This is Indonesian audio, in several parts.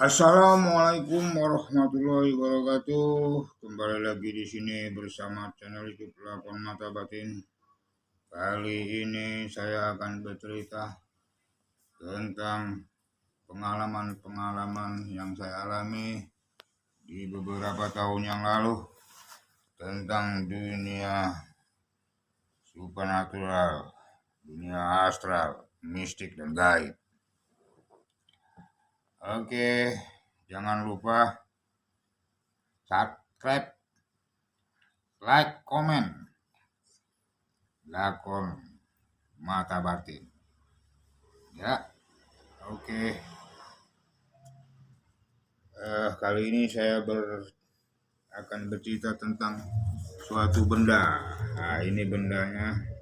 Assalamualaikum warahmatullahi wabarakatuh. Kembali lagi di sini bersama channel YouTube Lakon Mata Batin. Kali ini saya akan bercerita tentang pengalaman-pengalaman yang saya alami di beberapa tahun yang lalu tentang dunia supernatural, dunia astral, mistik dan gaib. Oke, jangan lupa subscribe, like, komen, Lakon Mata Batin. Ya, oke. Kali ini saya akan bercerita tentang suatu benda. Nah, ini bendanya.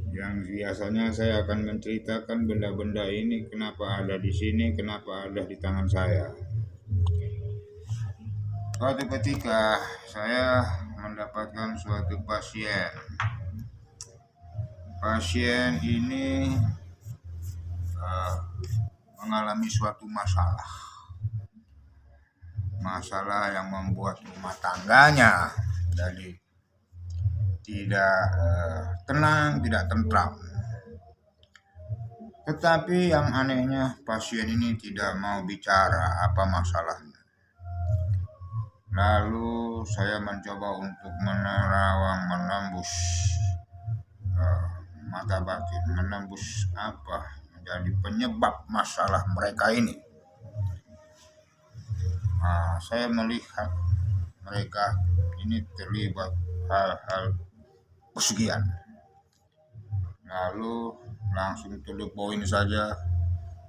Yang biasanya saya akan menceritakan benda-benda ini kenapa ada di sini, kenapa ada di tangan saya. Suatu ketika saya mendapatkan suatu pasien. Pasien ini mengalami suatu masalah yang membuat rumah tangganya jadi tidak tenang, tidak tentram. Tetapi yang anehnya pasien ini tidak mau bicara apa masalahnya. Lalu saya mencoba untuk menembus mata batin, menembus apa menjadi penyebab masalah mereka ini. Saya melihat mereka ini terlibat hal-hal pesugihan. Lalu langsung to the point saja,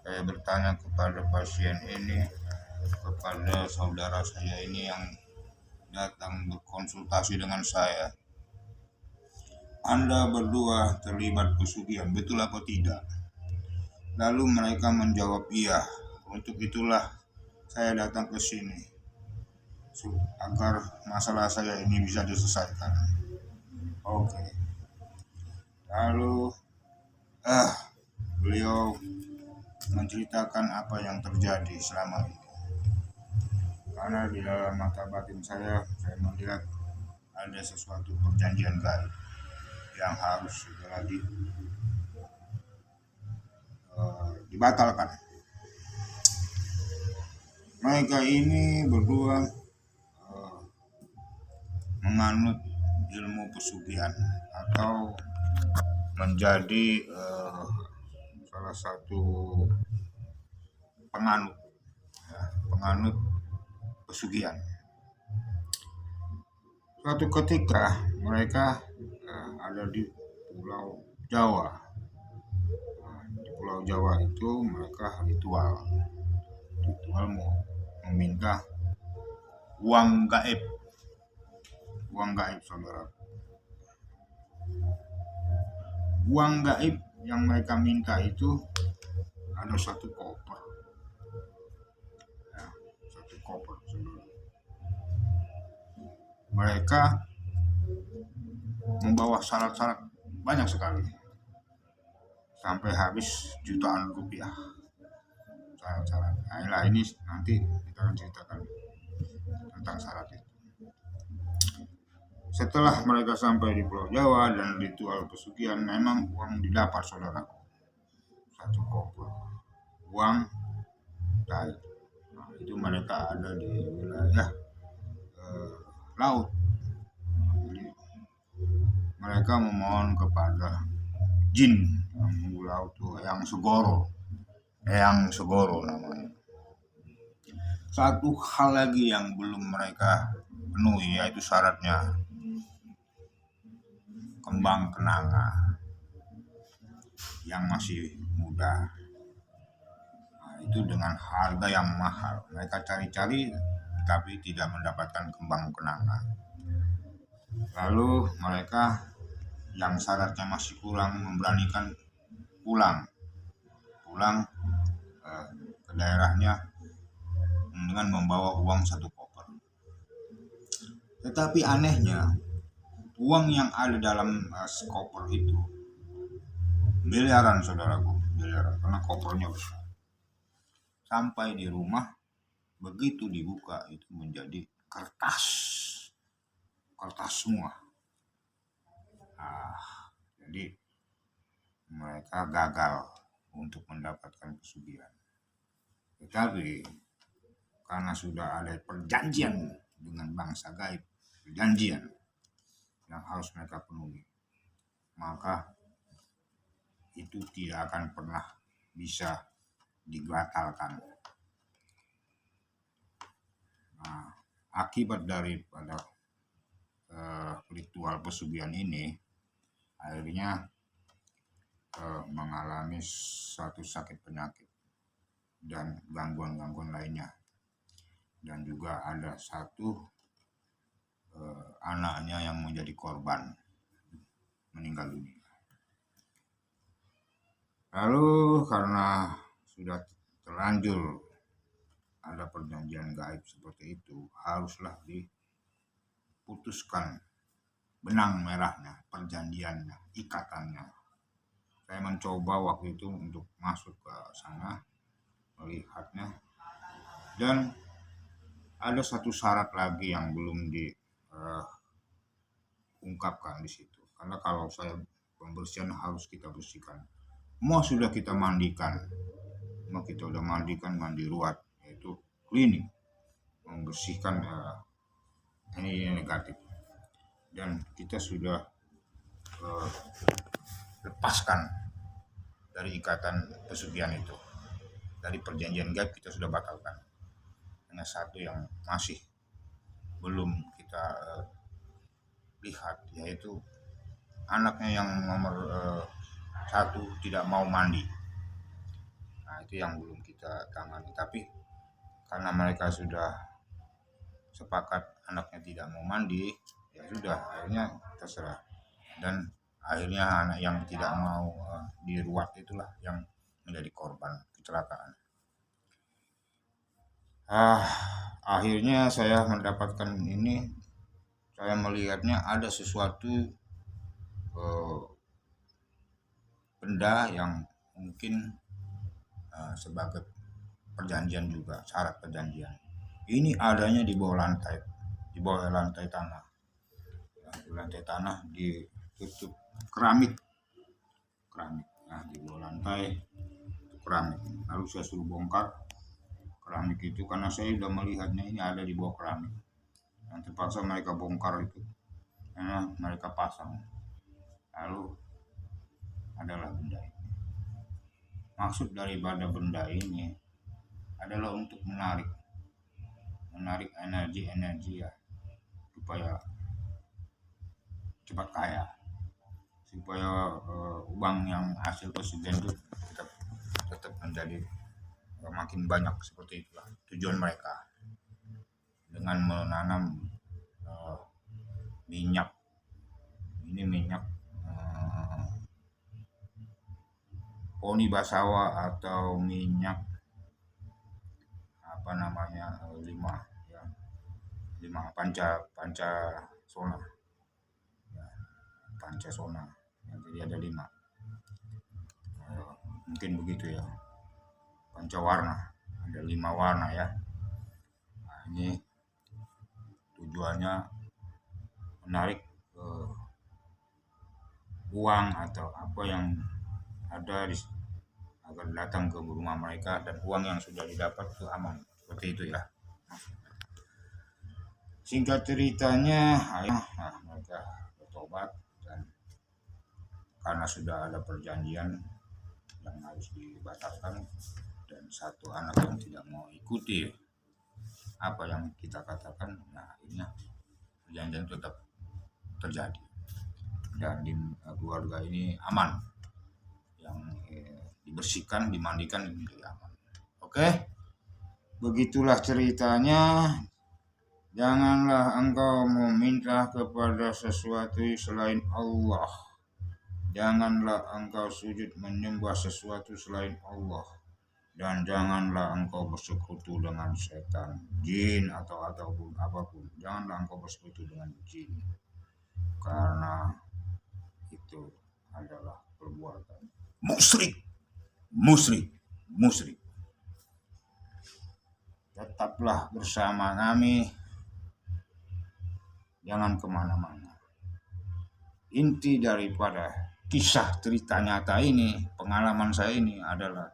saya bertanya kepada pasien ini, kepada saudara saya ini yang datang berkonsultasi dengan saya. Anda berdua terlibat pesugihan, betul apa tidak? Lalu mereka menjawab iya. Untuk itulah saya datang ke sini agar masalah saya ini bisa diselesaikan. Oke. Lalu beliau menceritakan apa yang terjadi selama ini. Karena di dalam mata batin saya melihat ada sesuatu perjanjian gaib yang harus segera dibatalkan. Mereka ini berdua menganut ilmu pesugihan atau menjadi salah satu penganut pesugihan. Suatu ketika mereka ada di Pulau Jawa. Di Pulau Jawa itu mereka ritual meminta uang gaib, saudara. Uang gaib yang mereka minta itu ada satu koper, saudara. Mereka membawa syarat-syarat banyak sekali, sampai habis jutaan rupiah syarat-syarat. Nah, ini nanti kita akan ceritakan tentang syarat itu. Setelah mereka sampai di Pulau Jawa dan ritual pesugihan, memang uang didapat, saudaraku. Satu koper uang gaib. Nah, itu mereka ada di wilayah laut. Jadi, mereka memohon kepada jin yang laut tuh, Eyang Segoro namanya. Satu hal lagi yang belum mereka penuhi, yaitu syaratnya kembang kenanga yang masih muda. Nah, itu dengan harga yang mahal. Mereka cari-cari tapi tidak mendapatkan kembang kenanga. Lalu mereka yang syaratnya masih kurang memberanikan pulang ke daerahnya dengan membawa uang satu koper. Tetapi anehnya, uang yang ada dalam koper itu miliaran, saudaraku, miliaran, karena kopernya besar. Sampai di rumah, begitu dibuka itu menjadi kertas semua. Jadi mereka gagal untuk mendapatkan pesugihan. Tetapi karena sudah ada perjanjian dengan bangsa gaib, perjanjian yang harus mereka penuhi, maka itu tidak akan pernah bisa dibatalkan. Nah, akibat daripada ritual pesugihan ini, akhirnya mengalami satu sakit penyakit dan gangguan-gangguan lainnya, dan juga ada satu anaknya yang menjadi korban, meninggal dunia. Lalu karena sudah terlanjur ada perjanjian gaib seperti itu, haruslah diputuskan benang merahnya, perjanjiannya, ikatannya. Saya mencoba waktu itu untuk masuk ke sana, melihatnya, dan ada satu syarat lagi yang belum diungkapkan di situ. Karena kalau saya pembersihan harus kita bersihkan. Mau sudah kita mandikan, kita udah mandikan, mandi ruat, yaitu cleaning, membersihkan ini negatif, dan kita sudah lepaskan dari ikatan pesugihan itu, dari perjanjian gaib kita sudah batalkan. Hanya satu yang masih belum kita lihat, yaitu anaknya yang nomor 1 tidak mau mandi. Nah, itu yang belum kita tangani. Tapi karena mereka sudah sepakat anaknya tidak mau mandi, ya sudah, akhirnya terserah. Dan akhirnya anak yang tidak mau diruat itulah yang menjadi korban kecelakaan. Akhirnya saya mendapatkan ini, saya melihatnya ada sesuatu benda yang mungkin sebagai perjanjian juga, syarat perjanjian. Ini adanya di bawah lantai tanah. Di lantai tanah ditutup keramik. Nah, di bawah lantai itu keramik. Lalu saya suruh bongkar keramik itu karena saya sudah melihatnya ini ada di bawah keramik. Dan terpaksa mereka bongkar itu karena mereka pasang. Lalu adalah benda ini. Maksud daripada benda ini adalah untuk menarik energi ya, supaya cepat kaya, supaya uang yang hasil pesugihan itu tetap menjadi makin banyak. Seperti itulah tujuan mereka dengan menanam minyak. Ini minyak poni basawa atau minyak lima panca sona ya, panca sona ya, jadi ada 5 mungkin begitu ya, panca warna, ada 5 warna ya. Nah, ini tujuannya menarik uang atau apa yang ada agar datang ke rumah mereka, dan uang yang sudah didapat itu aman, seperti itu ya. Singkat ceritanya, mereka bertobat, dan karena sudah ada perjanjian yang harus dibatalkan, dan satu anak yang tidak mau ikuti apa yang kita katakan, nah akhirnya perjanjian tetap terjadi, dan di keluarga ini aman, yang dibersihkan, dimandikan, menjadi aman. Oke, begitulah ceritanya. Janganlah engkau meminta kepada sesuatu selain Allah. Janganlah engkau sujud menyembah sesuatu selain Allah. Dan janganlah engkau bersekutu dengan setan, jin ataupun apapun. Janganlah engkau bersekutu dengan jin, karena itu adalah perbuatan musyrik. tetaplah bersama kami, jangan kemana-mana. Inti daripada kisah cerita nyata ini, pengalaman saya ini adalah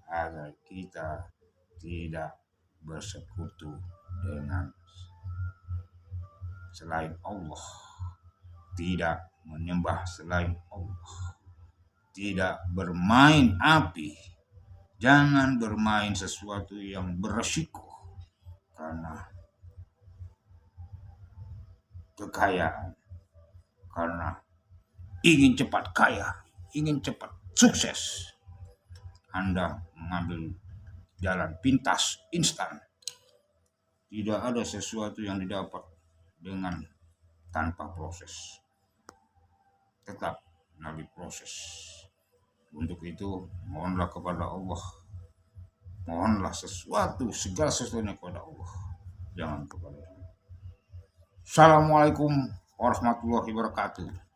agar kita tidak bersekutu dengan selain Allah, tidak menyembah selain Allah, tidak bermain api, jangan bermain sesuatu yang beresiko karena kekayaan, karena ingin cepat kaya, ingin cepat sukses. Anda mengambil jalan pintas, instan. Tidak ada sesuatu yang didapat dengan tanpa proses. Tetap melalui proses. Untuk itu, mohonlah kepada Allah. Mohonlah segala sesuatunya kepada Allah. Jangan kepada Allah. Assalamualaikum warahmatullahi wabarakatuh.